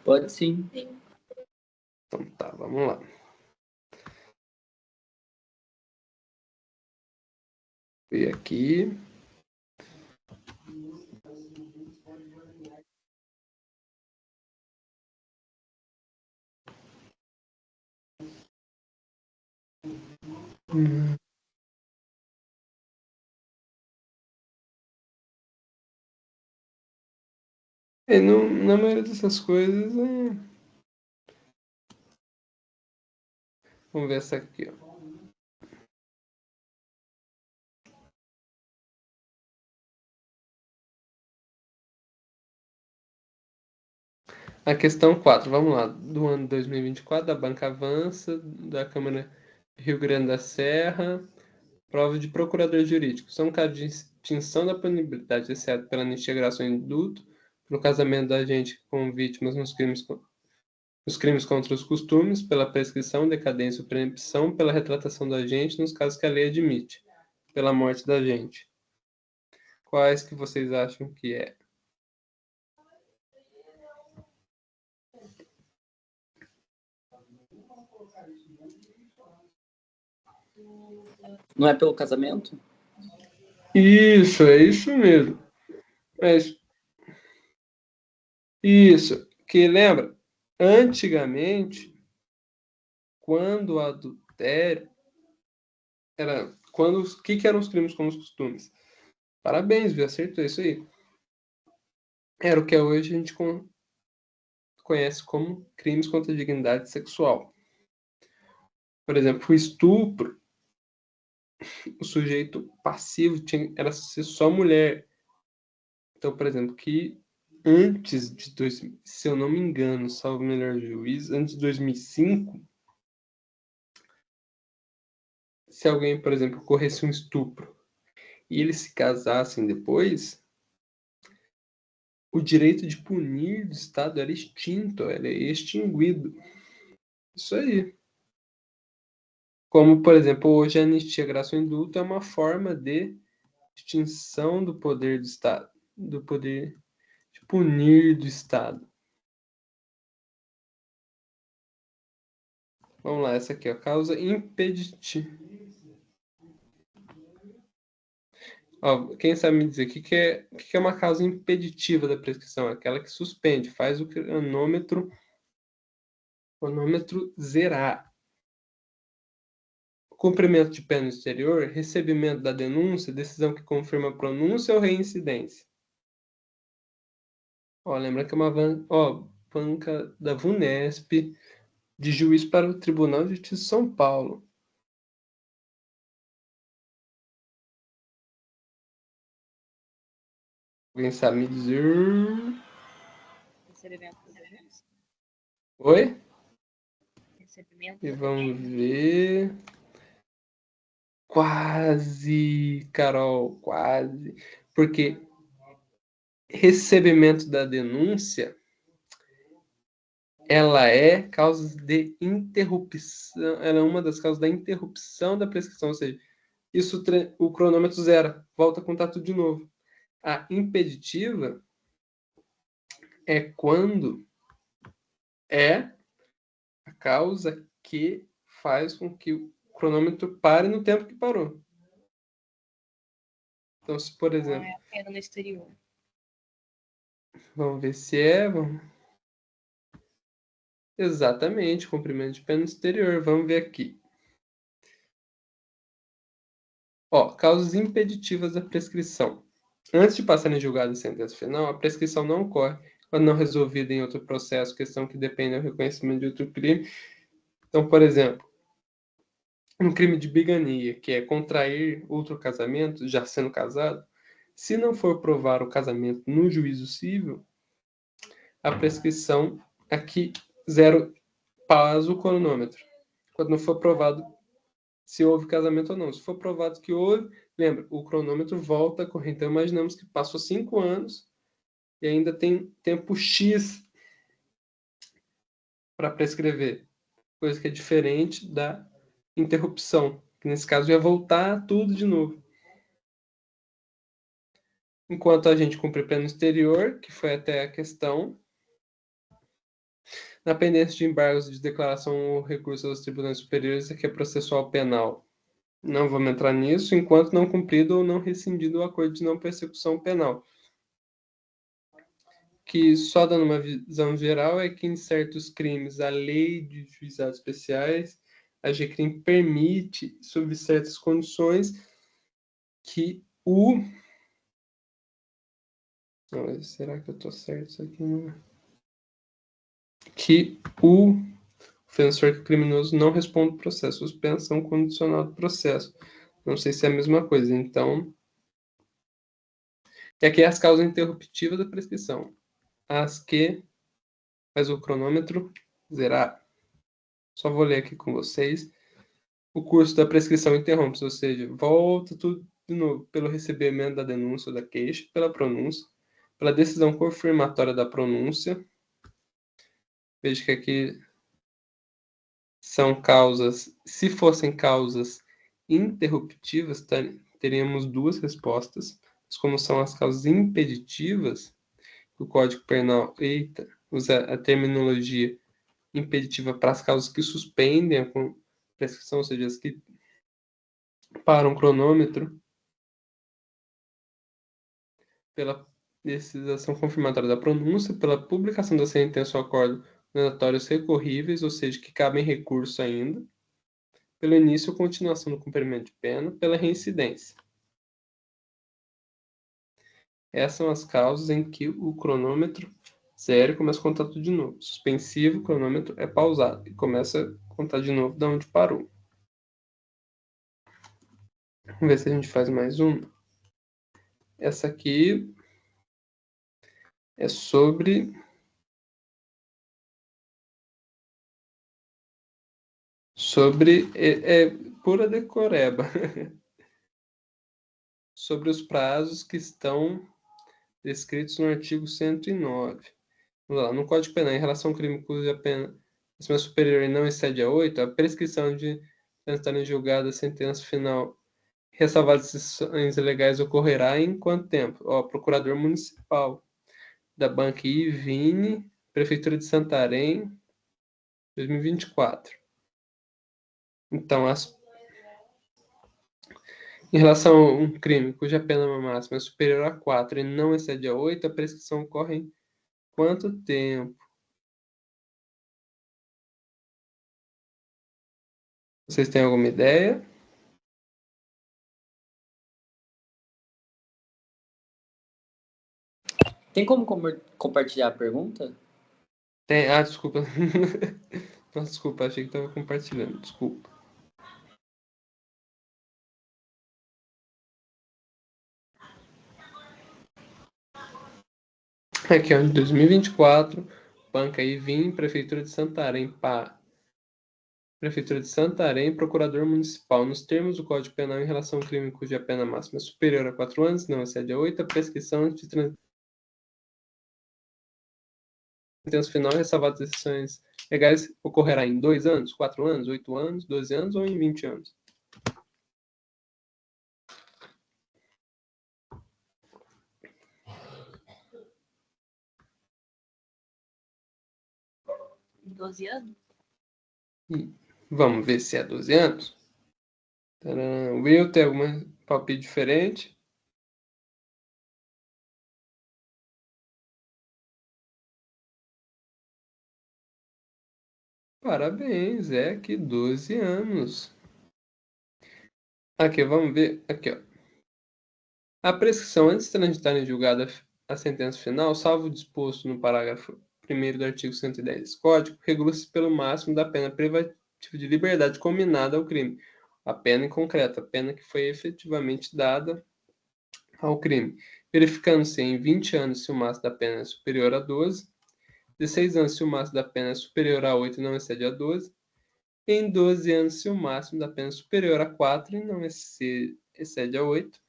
Pode sim. Então tá, vamos lá. Ver aqui. Na maioria dessas coisas, vamos ver essa aqui, ó. A questão 4, vamos lá, do ano 2024, da Banca Avança, da Câmara Rio Grande da Serra, prova de procurador jurídico. São casos de extinção da punibilidade, exceto pela anistia, graça ou indulto, pelo casamento da agente com vítimas nos crimes contra os costumes, pela prescrição, decadência ou preempção, pela retratação do agente nos casos que a lei admite, pela morte da agente. Quais que vocês acham que é? Não é pelo casamento? Isso, é isso mesmo. Mas Isso, que lembra, antigamente, quando o adultério era... O que eram os crimes como os costumes? Parabéns, viu? Acertou isso aí. Era o que hoje a gente conhece como crimes contra a dignidade sexual. Por exemplo, o estupro, o sujeito passivo era ser só mulher. Então, por exemplo, que antes de se eu não me engano, salvo o melhor juiz, antes de 2005, se alguém, por exemplo, ocorresse um estupro e eles se casassem depois, o direito de punir do Estado era extinto, era extinguido. Isso aí. Como, por exemplo, hoje a anistia, graça ou indulto é uma forma de extinção do poder do Estado, do poder de punir do Estado. Vamos lá, essa aqui, ó, causa impeditiva. Ó, quem sabe me dizer o que é uma causa impeditiva da prescrição? Aquela que suspende, faz o cronômetro zerar. Cumprimento de pena no exterior, recebimento da denúncia, decisão que confirma a pronúncia ou reincidência. Ó, lembra que é uma banca da VUNESP, de juiz para o Tribunal de Justiça de São Paulo. Alguém sabe me dizer? Recebimento da denúncia? Oi? Recebimento E da vamos denúncia? ver. Quase, Carol, quase. Porque recebimento da denúncia, ela é causa de interrupção, ela é uma das causas da interrupção da prescrição, ou seja, isso o cronômetro zera, volta a contar tudo de novo. A impeditiva é quando é a causa que faz com que o cronômetro pare no tempo que parou. Então, se por exemplo... Não é a pena no exterior. Vamos ver se é... Exatamente, cumprimento de pena no exterior. Vamos ver aqui. Ó, causas impeditivas da prescrição. Antes de passar em julgado a sentença final, a prescrição não ocorre quando não resolvida em outro processo, questão que depende do reconhecimento de outro crime. Então, por exemplo, um crime de bigania, que é contrair outro casamento, já sendo casado, se não for provar o casamento no juízo civil, a prescrição aqui zero pausa o cronômetro. Quando não for provado se houve casamento ou não. Se for provado que houve, lembra, o cronômetro volta a correr. Então, imaginamos que passou 5 anos e ainda tem tempo X para prescrever, coisa que é diferente da interrupção, que nesse caso ia voltar tudo de novo. Enquanto a gente cumpre pena no exterior, que foi até a questão, na pendência de embargos de declaração ou recurso aos tribunais superiores, que é processual penal. Não vamos entrar nisso, enquanto não cumprido ou não rescindido o acordo de não persecução penal. Que só dando uma visão geral é que em certos crimes a lei de juizados especiais, a GCRIM permite, sob certas condições, que o... Não, será que eu estou certo isso aqui? Não. Que o ofensor criminoso não responde ao processo, suspensão condicional do processo. Não sei se é a mesma coisa, então... E aqui é as causas interruptivas da prescrição. As que faz o cronômetro zerar. Só vou ler aqui com vocês. O curso da prescrição interrompe, ou seja, volta tudo de novo pelo recebimento da denúncia ou da queixa, pela pronúncia, pela decisão confirmatória da pronúncia. Veja que aqui são causas, se fossem causas interruptivas, teríamos duas respostas, mas como são as causas impeditivas, o Código Penal, usa a terminologia impeditiva para as causas que suspendem a prescrição, ou seja, as que param o cronômetro, pela decisação confirmatória da pronúncia, pela publicação da sentença ou acordo mandatórios recorríveis, ou seja, que cabem recurso ainda, pelo início ou continuação do cumprimento de pena, pela reincidência. Essas são as causas em que o cronômetro zero e começa a contar tudo de novo. Suspensivo, o cronômetro é pausado e começa a contar de novo de onde parou. Vamos ver se a gente faz mais uma. Essa aqui é sobre pura decoreba. Sobre os prazos que estão descritos no artigo 109. Vamos lá. No Código Penal, em relação ao crime cuja pena é superior e não excede a 8, a prescrição de transitar em julgado a sentença final, ressalvadas decisões legais, ocorrerá em quanto tempo? Procurador Municipal da Banca Ivine, Prefeitura de Santarém, 2024. Então, em relação a um crime cuja pena máxima é superior a 4 e não excede a 8, a prescrição ocorre em quanto tempo? Vocês têm alguma ideia? Tem como compartilhar a pergunta? Tem. Desculpa. Nossa, desculpa, achei que estava compartilhando. Desculpa. Aqui, ó, em 2024, Banca Ivim, Prefeitura de Santarém, Prefeitura de Santarém, Procurador Municipal. Nos termos do Código Penal, em relação ao crime cuja pena máxima é superior a 4 anos, não excede a 8, a prescrição de sentença final, ressalvadas decisões legais, ocorrerá em 2 anos, 4 anos, 8 anos, 12 anos ou em 20 anos? Em 12 anos? Vamos ver se é 12 anos. Tcharam. Will, tem algum palpite diferente? Parabéns, é que 12 anos. Aqui, vamos ver. Aqui, ó. A prescrição antes de transitar em julgado a sentença final, salvo o disposto no parágrafo 1º do artigo 110 desse Código, regula-se pelo máximo da pena privativa de liberdade combinada ao crime. A pena em concreto, a pena que foi efetivamente dada ao crime, verificando-se em 20 anos se o máximo da pena é superior a 12, 16 anos se o máximo da pena é superior a 8 e não excede a 12, e em 12 anos se o máximo da pena é superior a 4 e não excede a 8,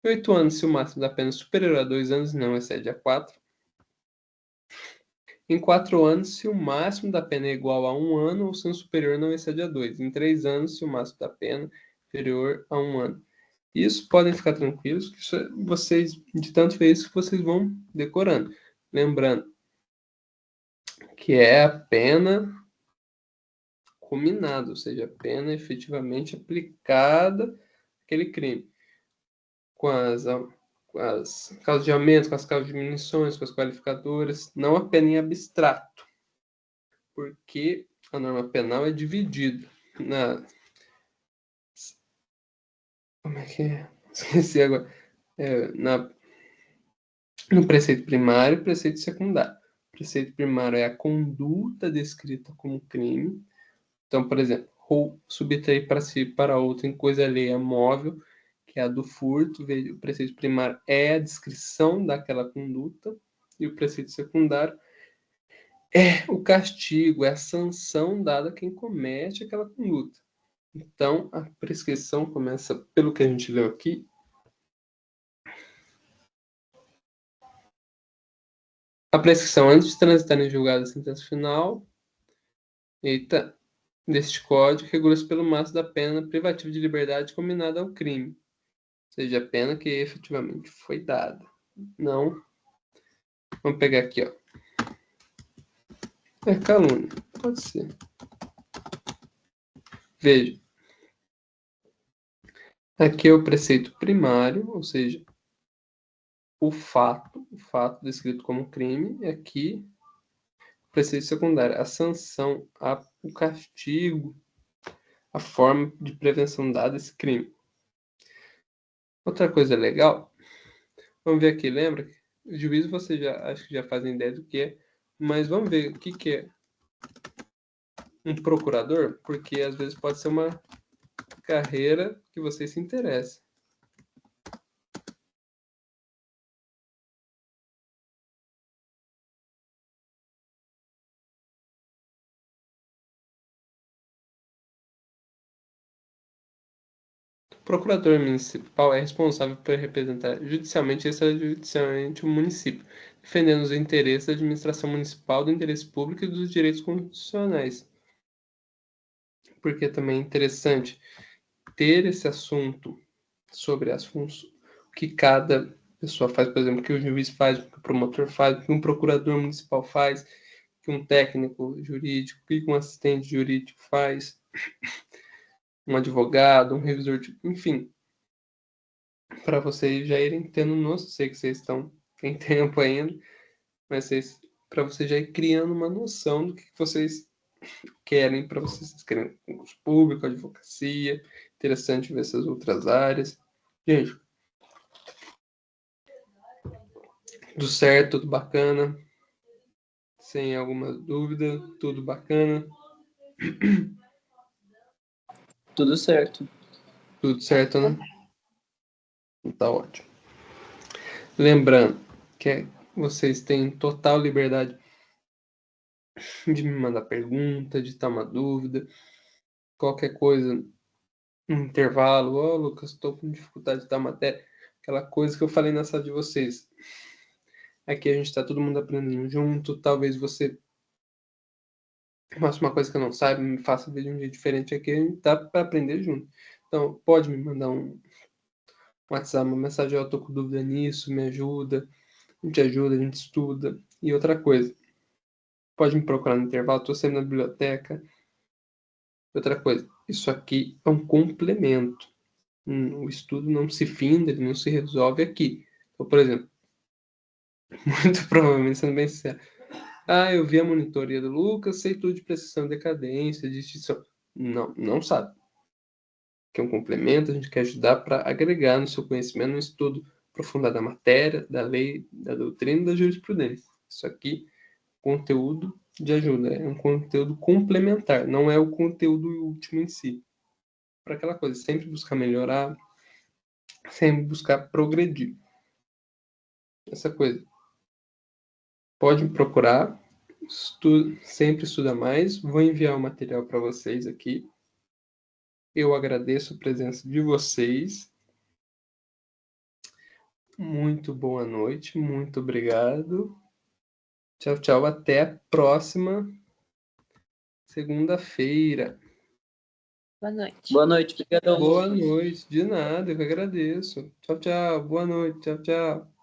8 anos se o máximo da pena é superior a 2 anos e não excede a 4, em 4 anos se o máximo da pena é igual a 1 ano ou sendo superior não excede a 2, em 3 anos se o máximo da pena é inferior a 1 ano. Isso, podem ficar tranquilos, que vocês, de tanto ver isso, vocês vão decorando. Lembrando que é a pena combinada, ou seja, a pena efetivamente aplicada àquele crime. Com as causas de aumento, com as causas de diminuições, com as qualificadoras, não a pena em abstrato, porque a norma penal é dividida na... Como é que é? Esqueci agora. No preceito primário e preceito secundário. O preceito primário é a conduta descrita como crime. Então, por exemplo, subtrair para si para outro em coisa alheia móvel, que é a do furto. O preceito primário é a descrição daquela conduta, e o preceito secundário é o castigo, é a sanção dada a quem comete aquela conduta. Então, a prescrição começa pelo que a gente leu aqui. A prescrição antes de transitar em julgado a sentença final, deste Código, regula-se pelo máximo da pena privativa de liberdade combinada ao crime, ou seja, a pena que efetivamente foi dada. Não. Vamos pegar aqui, ó. É calúnia. Pode ser. Veja. Aqui é o preceito primário, ou seja, o fato descrito como crime, e aqui, preceito secundário, a sanção, o castigo, a forma de prevenção dada a esse crime. Outra coisa legal, vamos ver aqui, lembra? O juízo você acho que já fazem ideia do que é, mas vamos ver o que é um procurador, porque às vezes pode ser uma carreira que você se interessa. O procurador municipal é responsável por representar judicialmente e extrajudicialmente o município, defendendo os interesses da administração municipal, do interesse público e dos direitos constitucionais. Porque também é interessante ter esse assunto sobre as funções, o que cada pessoa faz, por exemplo, o que o juiz faz, o que o promotor faz, o que um procurador municipal faz, o que um técnico jurídico, o que um assistente jurídico faz, um advogado, um revisor, enfim, para vocês já irem tendo noção, sei que vocês tem tempo ainda, mas para vocês já ir criando uma noção do que vocês querem, para vocês querem concurso público, advocacia, interessante ver essas outras áreas. Gente, tudo certo, tudo bacana, sem alguma dúvida, tudo bacana. Tudo certo. Tudo certo, né? Tá ótimo. Lembrando que vocês têm total liberdade de me mandar pergunta, de estar uma dúvida, qualquer coisa no intervalo. Ô, Lucas, estou com dificuldade da matéria. Aquela coisa que eu falei na sala de vocês. Aqui a gente está todo mundo aprendendo junto. Talvez você faça uma coisa que eu não saiba, me faça ver de um jeito diferente. Aqui a gente tá para aprender junto. Então, pode me mandar um WhatsApp, uma mensagem, eu tô com dúvida nisso, me ajuda. A gente ajuda, a gente estuda. E outra coisa, pode me procurar no intervalo, estou sempre na biblioteca. Outra coisa, isso aqui é um complemento. O estudo não se finda, ele não se resolve aqui. Então, por exemplo, muito provavelmente, sendo bem sincero, eu vi a monitoria do Lucas, sei tudo de prestação, decadência, de extinção. Não, não sabe. Que é um complemento, a gente quer ajudar para agregar no seu conhecimento um estudo aprofundado da matéria, da lei, da doutrina e da jurisprudência. Isso aqui, conteúdo de ajuda, é um conteúdo complementar, não é o conteúdo último em si. Para aquela coisa, sempre buscar melhorar, sempre buscar progredir. Essa coisa. Pode me procurar, sempre estuda mais. Vou enviar o material para vocês aqui. Eu agradeço a presença de vocês. Muito boa noite, muito obrigado. Tchau, tchau. Até a próxima segunda-feira. Boa noite. Boa noite, obrigadão. Boa noite, de nada, eu que agradeço. Tchau, tchau. Boa noite, tchau, tchau.